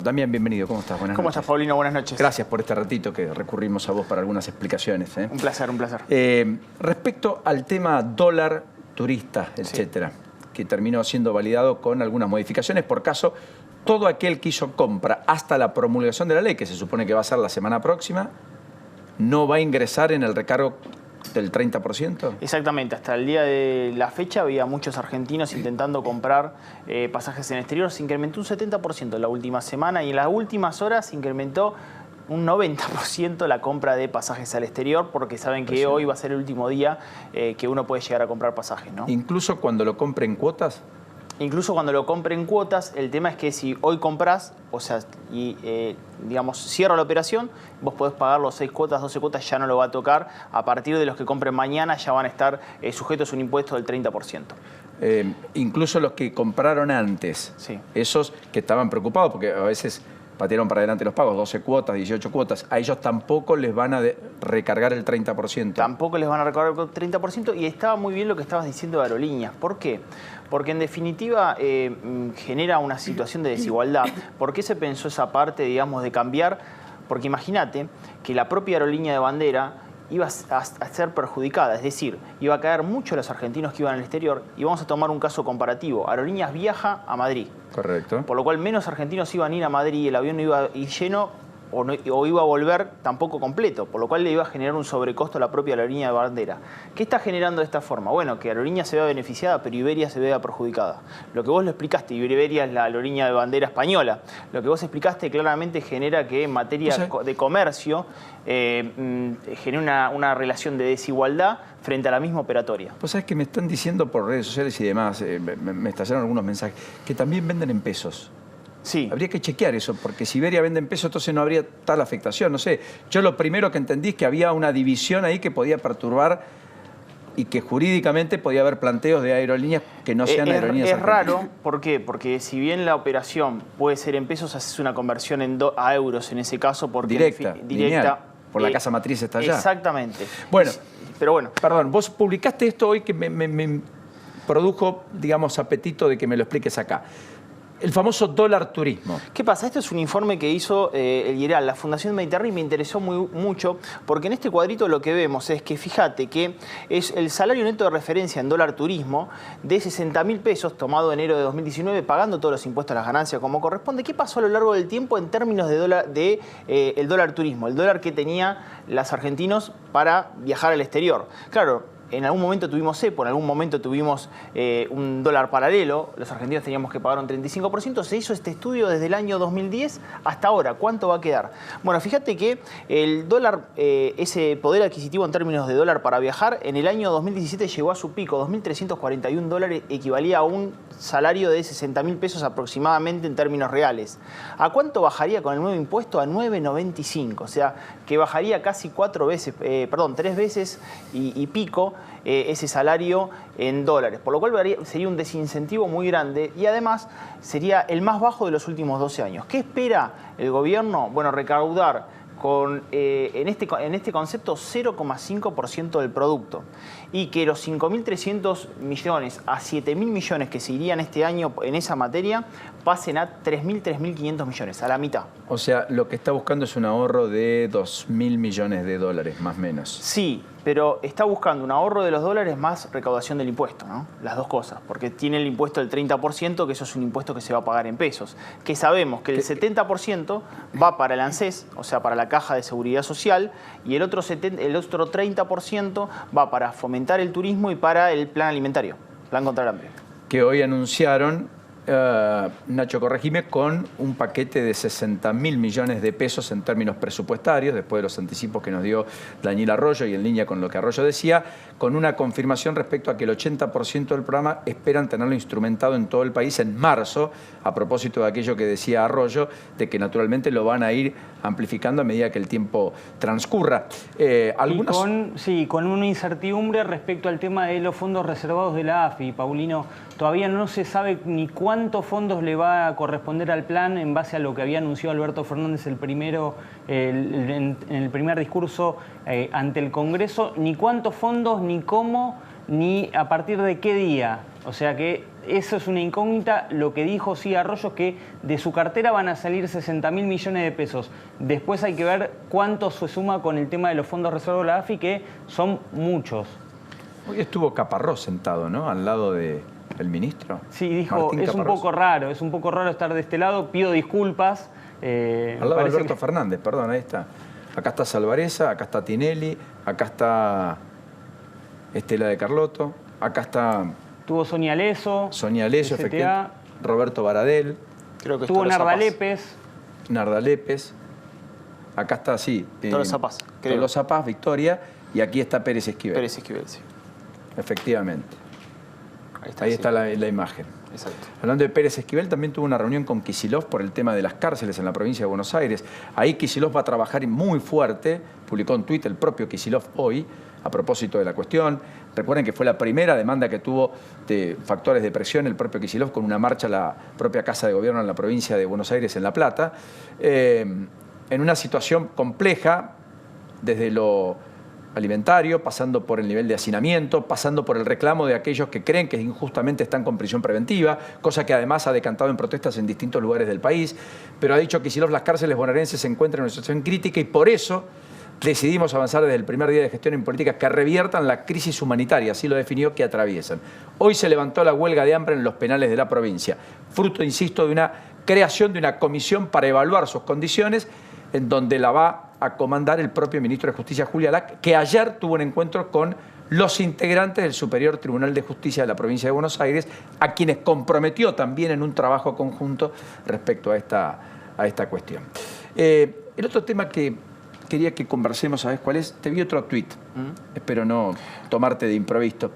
También bienvenido, ¿cómo estás? Buenas noches. ¿Cómo estás, Paulino? Buenas noches. Gracias por este ratito que recurrimos a vos para algunas explicaciones. Un placer, un placer. Respecto al tema dólar, turista, etcétera, que terminó siendo validado con algunas modificaciones, por caso, todo aquel que hizo compra hasta la promulgación de la ley, que se supone que va a ser la semana próxima, no va a ingresar en el recargo del 30%. Exactamente, hasta el día de la fecha había muchos argentinos intentando comprar pasajes en el exterior. Se incrementó un 70% en la última semana y en las últimas horas se incrementó un 90% la compra de pasajes al exterior, porque saben que hoy va a ser el último día que uno puede llegar a comprar pasajes, ¿no? Incluso cuando lo compre en cuotas. Incluso cuando lo compre en cuotas, el tema es que si hoy compras, o sea, y digamos, cierra la operación, vos podés pagar los 6 cuotas, 12 cuotas, ya no lo va a tocar. A partir de los que compren mañana ya van a estar sujetos a un impuesto del 30%. Incluso los que compraron antes, esos que estaban preocupados, porque a veces patearon para adelante los pagos, 12 cuotas, 18 cuotas, a ellos tampoco les van a recargar el 30%. Tampoco les van a recargar el 30% y estaba muy bien lo que estabas diciendo de aerolíneas. ¿Por qué? Porque en definitiva genera una situación de desigualdad. ¿Por qué se pensó esa parte, digamos, de cambiar? Porque imagínate que la propia aerolínea de bandera iba a ser perjudicada, es decir, iba a caer mucho los argentinos que iban al exterior. Y vamos a tomar un caso comparativo. Aerolíneas viaja a Madrid. Correcto. Por lo cual menos argentinos iban a ir a Madrid y el avión no iba a ir lleno o iba a volver tampoco completo, por lo cual le iba a generar un sobrecosto a la propia aerolínea de bandera. ¿Qué está generando de esta forma? Bueno, que Aerolínea se vea beneficiada, pero Iberia se vea perjudicada. Lo que vos lo explicaste, Iberia es la aerolínea de bandera española. Lo que vos explicaste claramente genera que en materia de comercio genera una relación de desigualdad frente a la misma operatoria. Pues sabés que me están diciendo por redes sociales y demás, me estallaron algunos mensajes, que también venden en pesos. Sí. Habría que chequear eso, porque si Iberia vende en pesos, entonces no habría tal afectación. No sé, yo lo primero que entendí es que había una división ahí que podía perturbar y que jurídicamente podía haber planteos de aerolíneas que no sean aerolíneas argentinas. Es raro, ¿por qué? Porque si bien la operación puede ser en pesos, haces una conversión a euros en ese caso. Porque directa. Por la casa matriz está allá. Exactamente. Bueno, pero bueno. Perdón, vos publicaste esto hoy que me produjo, digamos, apetito de que me lo expliques acá. El famoso dólar turismo. ¿Qué pasa? Este es un informe que hizo el IERAL, la Fundación Mediterránea, y me interesó mucho porque en este cuadrito lo que vemos es que, fíjate, que es el salario neto de referencia en dólar turismo de 60.000 pesos tomado enero de 2019, pagando todos los impuestos a las ganancias como corresponde. ¿Qué pasó a lo largo del tiempo en términos de el dólar turismo? El dólar que tenía los argentinos para viajar al exterior. Claro, en algún momento tuvimos cepo, en algún momento tuvimos un dólar paralelo, los argentinos teníamos que pagar un 35%, se hizo este estudio desde el año 2010 hasta ahora. ¿Cuánto va a quedar? Bueno, fíjate que el dólar, ese poder adquisitivo en términos de dólar para viajar, en el año 2017 llegó a su pico, 2.341 dólares, equivalía a un salario de 60.000 pesos aproximadamente en términos reales. ¿A cuánto bajaría con el nuevo impuesto? A 9.95, o sea, que bajaría casi 3 veces y pico ese salario en dólares, por lo cual sería un desincentivo muy grande y además sería el más bajo de los últimos 12 años. ¿Qué espera el gobierno? Bueno, recaudar en este concepto 0,5% del producto y que los 5.300 millones a 7.000 millones que se irían este año en esa materia pasen a 3.500 millones, a la mitad. O sea, lo que está buscando es un ahorro de 2.000 millones de dólares, más o menos. Sí, pero está buscando un ahorro de los dólares más recaudación del impuesto, ¿no? Las dos cosas, porque tiene el impuesto del 30%, que eso es un impuesto que se va a pagar en pesos, que sabemos que el 70% va para el ANSES, o sea, para la Caja de Seguridad Social, y el otro 30% va para fomentar el turismo y para el plan alimentario, plan contra el hambre. Que hoy anunciaron, Nacho, corregime, con un paquete de 60.000 millones de pesos en términos presupuestarios, después de los anticipos que nos dio Daniel Arroyo y en línea con lo que Arroyo decía, con una confirmación respecto a que el 80% del programa esperan tenerlo instrumentado en todo el país en marzo, a propósito de aquello que decía Arroyo, de que naturalmente lo van a ir amplificando a medida que el tiempo transcurra. Con una incertidumbre respecto al tema de los fondos reservados de la AFI, Paulino. Todavía no se sabe ni cuántos fondos le va a corresponder al plan en base a lo que había anunciado Alberto Fernández en el primer discurso ante el Congreso, ni cuántos fondos, ni cómo, ni a partir de qué día. O sea que eso es una incógnita. Lo que dijo sí Arroyo es que de su cartera van a salir 60.000 millones de pesos. Después hay que ver cuánto se suma con el tema de los fondos reservados de la AFI, que son muchos. Hoy estuvo Caparrós sentado, ¿no? Al lado del ministro. Sí, dijo, Martín es un poco raro estar de este lado, pido disculpas. Al lado de Alberto Fernández, perdón, ahí está. Acá está Salvareza, acá está Tinelli, acá está Estela de Carlotto, acá está... Tuvo Sonia Leso. Sonia Leso, efectivamente. Roberto Baradel. Creo que tuvo Narda Lépez. Narda Lépez. Acá está, sí. Tolosa Paz. Tolosa Paz, Victoria. Y aquí está Pérez Esquivel. Pérez Esquivel, sí. Efectivamente. Ahí está la imagen. Exacto. Hablando de Pérez Esquivel, también tuvo una reunión con Kicillof por el tema de las cárceles en la provincia de Buenos Aires. Ahí Kicillof va a trabajar muy fuerte. Publicó en Twitter el propio Kicillof hoy, a propósito de la cuestión. Recuerden que fue la primera demanda que tuvo de factores de presión el propio Kicillof con una marcha a la propia Casa de Gobierno en la provincia de Buenos Aires, en La Plata, en una situación compleja desde lo alimentario, pasando por el nivel de hacinamiento, pasando por el reclamo de aquellos que creen que injustamente están con prisión preventiva, cosa que además ha decantado en protestas en distintos lugares del país. Pero ha dicho que Kicillof, las cárceles bonaerenses se encuentran en una situación crítica y por eso decidimos avanzar desde el primer día de gestión en políticas que reviertan la crisis humanitaria, así lo definió, que atraviesan. Hoy se levantó la huelga de hambre en los penales de la provincia, fruto, insisto, de una creación de una comisión para evaluar sus condiciones, en donde la va a comandar el propio ministro de Justicia, Julia Lac, que ayer tuvo un encuentro con los integrantes del Superior Tribunal de Justicia de la provincia de Buenos Aires, a quienes comprometió también en un trabajo conjunto respecto a esta cuestión. El otro tema que quería que conversemos, ¿sabes cuál es? Te vi otro tuit, espero no tomarte de improviso.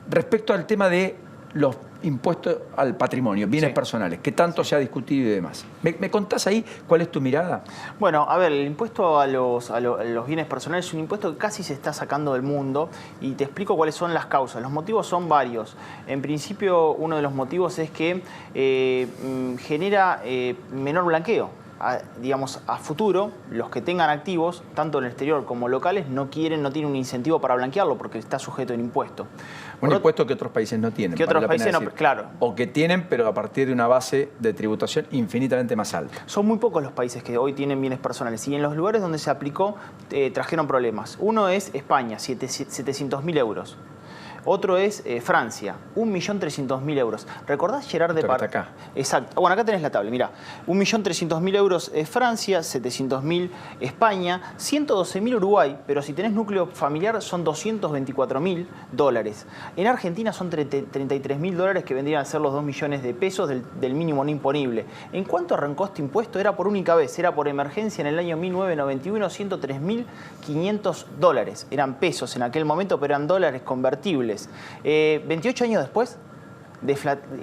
Respecto al tema de los impuestos al patrimonio, bienes personales, que tanto se ha discutido y demás. ¿Me contás ahí cuál es tu mirada? Bueno, a ver, el impuesto a los bienes personales es un impuesto que casi se está sacando del mundo y te explico cuáles son las causas. Los motivos son varios. En principio, uno de los motivos es que genera menor blanqueo. Digamos, a futuro, los que tengan activos, tanto en el exterior como locales, no tienen un incentivo para blanquearlo porque está sujeto a un impuesto. Un impuesto que otros países no tienen. Que otros países no, claro. O que tienen, pero a partir de una base de tributación infinitamente más alta. Son muy pocos los países que hoy tienen bienes personales y en los lugares donde se aplicó trajeron problemas. Uno es España, 700.000 euros. Otro es Francia, 1.300.000 euros. ¿Recordás, Gerard Depardieu? Acá. Exacto. Bueno, acá tenés la tabla, mirá. 1.300.000 euros Francia, 700.000 España, 112.000 Uruguay, pero si tenés núcleo familiar son 224.000 dólares. En Argentina son 33.000 dólares, que vendrían a ser los 2 millones de pesos del mínimo no imponible. ¿En cuánto arrancó este impuesto? Era por única vez, era por emergencia en el año 1991, 103.500 dólares. Eran pesos en aquel momento, pero eran dólares convertibles. 28 años después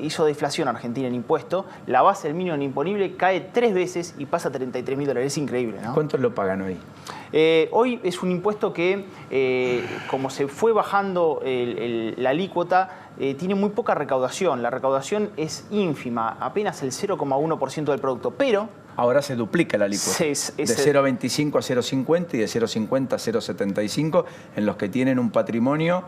hizo deflación Argentina en impuesto, la base del mínimo imponible cae 3 veces y pasa a 33.000 dólares. Es increíble, ¿no? ¿Cuántos lo pagan hoy? Hoy es un impuesto que, como se fue bajando la alícuota, tiene muy poca recaudación. La recaudación es ínfima, apenas el 0,1% del producto, pero... Ahora se duplica la alícuota, de 0,25 a 0,50 y de 0,50 a 0,75 en los que tienen un patrimonio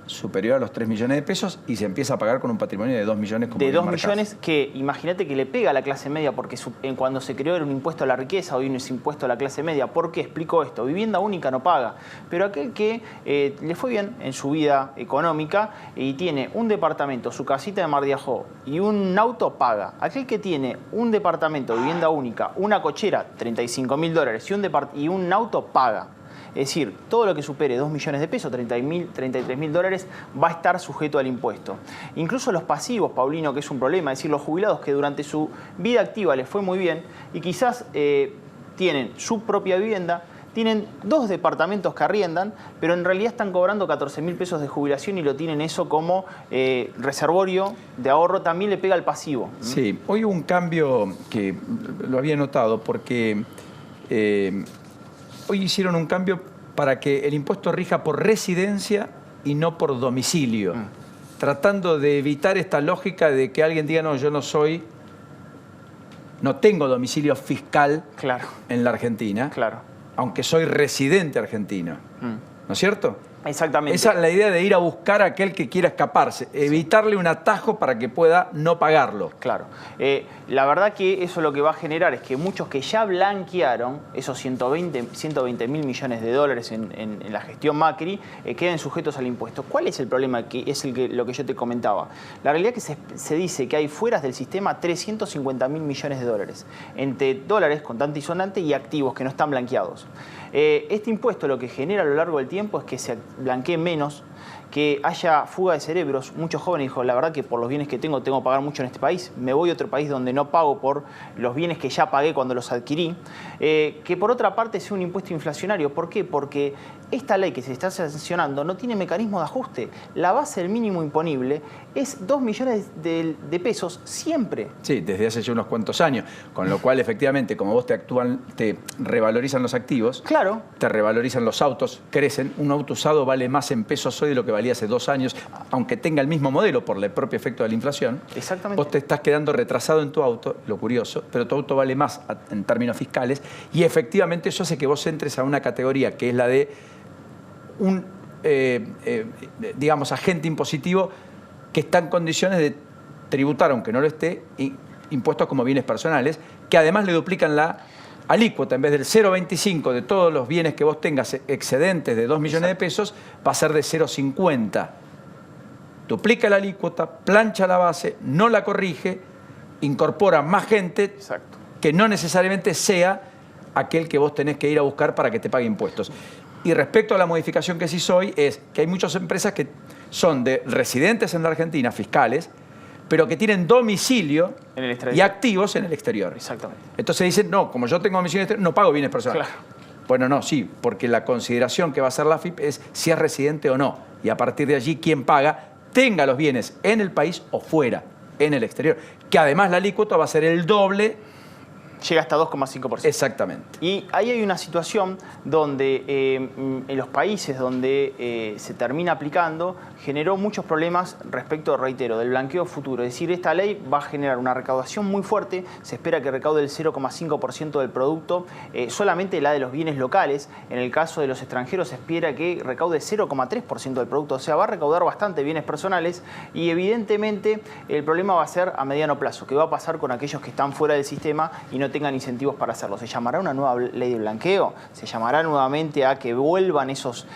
superior a los 3 millones de pesos y se empieza a pagar con un patrimonio de 2 millones. Como de 2 millones que, imagínate que le pega a la clase media, porque cuando se creó era un impuesto a la riqueza, hoy no es impuesto a la clase media. ¿Por qué? Explico esto. Vivienda única no paga, pero aquel que le fue bien en su vida económica y tiene un departamento, su casita de Mar de Ajó y un auto, paga. Aquel que tiene un departamento, vivienda única, una cochera, 35.000 dólares y un auto, paga. Es decir, todo lo que supere 2 millones de pesos, 33.000 dólares, va a estar sujeto al impuesto. Incluso los pasivos, Paulino, que es un problema, es decir, los jubilados que durante su vida activa les fue muy bien y quizás tienen su propia vivienda, tienen 2 departamentos que arriendan, pero en realidad están cobrando 14.000 pesos de jubilación y lo tienen eso como reservorio de ahorro, también le pega al pasivo. Sí, hoy hubo un cambio que lo había notado porque... hoy hicieron un cambio para que el impuesto rija por residencia y no por domicilio, tratando de evitar esta lógica de que alguien diga, no, yo no tengo domicilio fiscal en la Argentina, aunque soy residente argentino. ¿No es cierto? Exactamente. Esa es la idea de ir a buscar a aquel que quiera escaparse, evitarle un atajo para que pueda no pagarlo. Claro. La verdad que eso lo que va a generar es que muchos que ya blanquearon esos 120 mil millones de dólares en la gestión Macri queden sujetos al impuesto. ¿Cuál es el problema? Que es lo que yo te comentaba. La realidad es que se dice que hay fuera del sistema 350 mil millones de dólares, entre dólares contante y sonante y activos que no están blanqueados. Este impuesto lo que genera a lo largo del tiempo es que se blanquee menos, que haya fuga de cerebros. Muchos jóvenes dijo, la verdad que por los bienes que tengo que pagar mucho en este país, me voy a otro país donde no pago por los bienes que ya pagué cuando los adquirí. Que por otra parte sea un impuesto inflacionario. ¿Por qué? Porque esta ley que se está sancionando no tiene mecanismo de ajuste. La base del mínimo imponible es 2 millones de pesos siempre. Sí, desde hace ya unos cuantos años, con lo cual efectivamente como vos te revalorizan los activos, claro, te revalorizan los autos, crecen. Un auto usado vale más en pesos hoy de lo que valía hace 2 años, aunque tenga el mismo modelo por el propio efecto de la inflación. Exactamente. Vos te estás quedando retrasado en tu auto, lo curioso, pero tu auto vale más en términos fiscales y efectivamente eso hace que vos entres a una categoría que es la de un, digamos, agente impositivo que está en condiciones de tributar, aunque no lo esté, impuestos como bienes personales, que además le duplican la alícuota. En vez del 0,25 de todos los bienes que vos tengas excedentes de 2 millones de pesos, va a ser de 0,50. Duplica la alícuota, plancha la base, no la corrige, incorpora más gente. Exacto. Que no necesariamente sea aquel que vos tenés que ir a buscar para que te pague impuestos. Y respecto a la modificación que se hizo hoy, es que hay muchas empresas que son de residentes en la Argentina, fiscales, pero que tienen domicilio y activos en el exterior. Exactamente. Entonces dicen, no, como yo tengo domicilio en el exterior, no pago bienes personales. Claro. Bueno, no, sí, porque la consideración que va a hacer la AFIP es si es residente o no. Y a partir de allí, quien paga, tenga los bienes en el país o fuera, en el exterior. Que además la alícuota va a ser el doble. Llega hasta 2,5%. Exactamente. Y ahí hay una situación donde en los países donde se termina aplicando generó muchos problemas respecto, reitero, del blanqueo futuro. Es decir, esta ley va a generar una recaudación muy fuerte. Se espera que recaude el 0,5% del producto, solamente la de los bienes locales. En el caso de los extranjeros se espera que recaude 0,3% del producto. O sea, va a recaudar bastante bienes personales y evidentemente el problema va a ser a mediano plazo. ¿Qué va a pasar con aquellos que están fuera del sistema y no tengan incentivos para hacerlo? ¿Se llamará una nueva ley de blanqueo? ¿Se llamará nuevamente a que vuelvan esos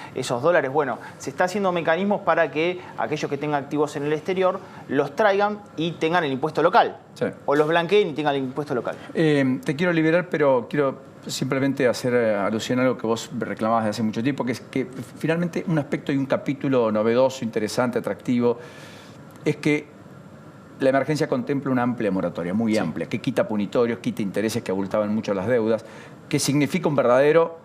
dólares? Bueno, se está haciendo mecanismos para que aquellos que tengan activos en el exterior los traigan y tengan el impuesto local. Sí. O los blanqueen y tengan el impuesto local. Te quiero liberar, pero quiero simplemente hacer alusión a algo que vos reclamabas de hace mucho tiempo, que es que finalmente un aspecto y un capítulo novedoso, interesante, atractivo, es que la emergencia contempla una amplia moratoria, muy amplia, que quita punitorios, quita intereses que abultaban mucho las deudas, que significa un verdadero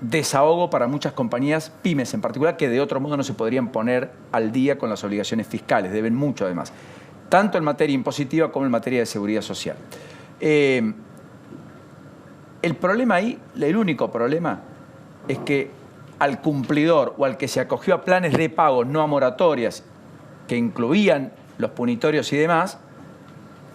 desahogo para muchas compañías, pymes en particular, que de otro modo no se podrían poner al día con las obligaciones fiscales, deben mucho además, tanto en materia impositiva como en materia de seguridad social. El problema ahí, el único problema, es que al cumplidor o al que se acogió a planes de pago, no a moratorias, que incluían los punitorios y demás,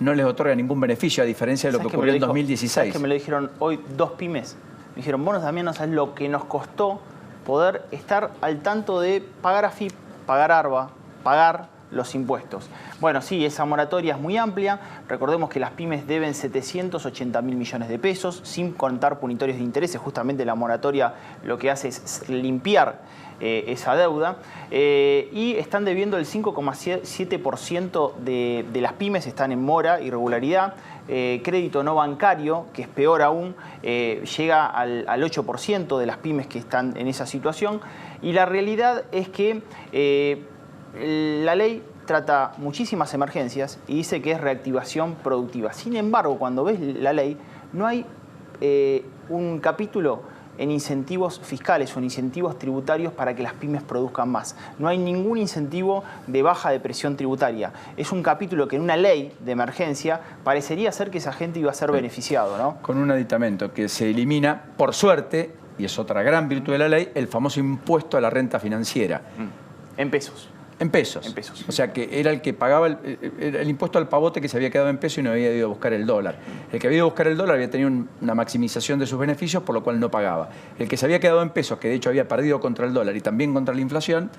no les otorga ningún beneficio, a diferencia de lo que ocurrió en 2016. ¿Sabes que me lo dijeron hoy 2 pymes? Me dijeron, bueno, Damián, no sabes lo que nos costó poder estar al tanto de pagar AFIP, pagar ARBA, pagar los impuestos. Bueno, sí, esa moratoria es muy amplia. Recordemos que las pymes deben 780 mil millones de pesos, sin contar punitorios de intereses. Justamente la moratoria lo que hace es limpiar esa deuda. Y están debiendo el 5,7% de las pymes, están en mora, irregularidad. Crédito no bancario, que es peor aún, llega al 8% de las pymes que están en esa situación. Y la realidad es que la ley trata muchísimas emergencias y dice que es reactivación productiva. Sin embargo, cuando ves la ley, no hay un capítulo en incentivos fiscales o en incentivos tributarios para que las pymes produzcan más. No hay ningún incentivo de baja de presión tributaria. Es un capítulo que en una ley de emergencia parecería ser que esa gente iba a ser beneficiado, ¿no? Con un aditamento que se elimina, por suerte, y es otra gran virtud de la ley, el famoso impuesto a la renta financiera. En pesos. En pesos. En pesos. O sea, que era el que pagaba el impuesto al pavote que se había quedado en pesos y no había ido a buscar el dólar. El que había ido a buscar el dólar había tenido una maximización de sus beneficios, por lo cual no pagaba. El que se había quedado en pesos, que de hecho había perdido contra el dólar y también contra la inflación,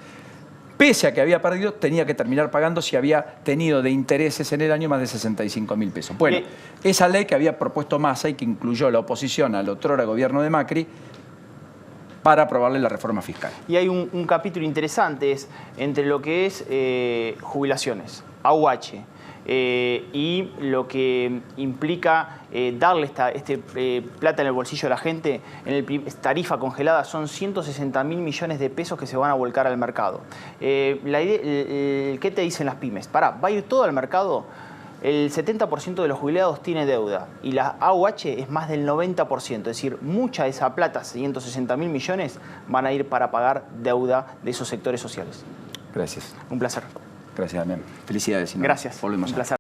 pese a que había perdido, tenía que terminar pagando si había tenido de intereses en el año más de 65.000 pesos. Bueno, esa ley que había propuesto Massa y que incluyó la oposición al otrora gobierno de Macri, para aprobarle la reforma fiscal. Y hay un capítulo interesante es entre lo que es jubilaciones, AUH, y lo que implica darle plata en el bolsillo a la gente. Tarifa congelada son 160.000 millones de pesos que se van a volcar al mercado. ¿Qué te dicen las pymes? ¿Va a ir todo al mercado? El 70% de los jubilados tiene deuda y la AUH es más del 90%. Es decir, mucha de esa plata, 160.000 millones, van a ir para pagar deuda de esos sectores sociales. Gracias. Un placer. Gracias, Damián. Felicidades. Gracias. Volvemos. Un placer.